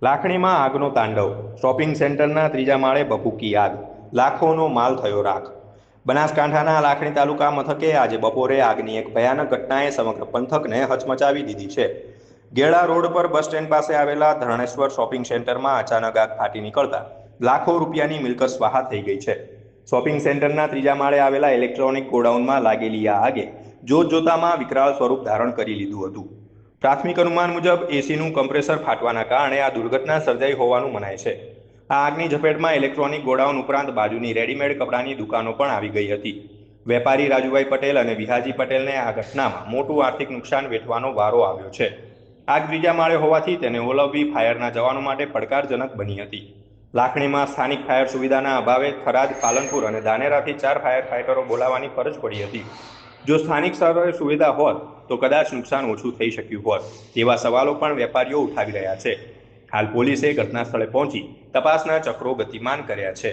લાખણીમાં આગનો તાંડવ, shopping સેન્ટરના ત્રીજા માળે ભભૂકી આગ, લાખોનો માલ થયો રાખ. બનાસકાંઠાના લાખણી તાલુકા મથકે આજે બપોરે આગની એક ભયાનક ઘટનાએ સમગ્ર પંથકને હચમચાવી દીધી છે. ગેળા રોડ પર બસ સ્ટેન્ડ પાસે આવેલા ધરણેશ્વર શોપિંગ સેન્ટરમાં અચાનક આગ ફાટી નીકળતા લાખો રૂપિયાની મિલકત સ્વાહા થઈ ગઈ છે. શોપિંગ સેન્ટરના ત્રીજા માળે આવેલા ઇલેક્ટ્રોનિક ગોડાઉનમાં લાગેલી આ આગે જોતજોતામાં વિકરાળ સ્વરૂપ ધારણ કરી લીધું હતું. પ્રાથમિક અનુમાન મુજબ એસીનું કમ્પ્રેસર ફાટવાના કારણે આ દુર્ઘટના સર્જાઈ હોવાનું મનાય છે. આ આગની ઝપેટમાં ઇલેક્ટ્રોનિક ગોડાઉન ઉપરાંત બાજુની રેડીમેડ કપડાની દુકાનો પણ આવી ગઈ હતી. વેપારી રાજુભાઈ પટેલ અને વિહાજી પટેલને આ ઘટનામાં મોટું આર્થિક નુકસાન વેઠવાનો વારો આવ્યો છે. આગ ત્રીજા માળે હોવાથી તેને ઓલવવી ફાયરના જવાનો માટે પડકારજનક બની હતી. લાખણીમાં સ્થાનિક ફાયર સુવિધાના અભાવે થરાદ, પાલનપુર અને ધાનેરાથી 4 ફાયર ફાઇટરો બોલાવવાની ફરજ પડી હતી. જો સ્થાનિક સ્તરે સુવિધા હોત તો કદાચ નુકસાન ઓછું થઈ શક્યું હોત તેવા સવાલો પણ વેપારીઓ ઉઠાવી રહ્યા છે. હાલ પોલીસે ઘટના સ્થળે પહોંચી તપાસના ચક્રો ગતિમાન કર્યા છે.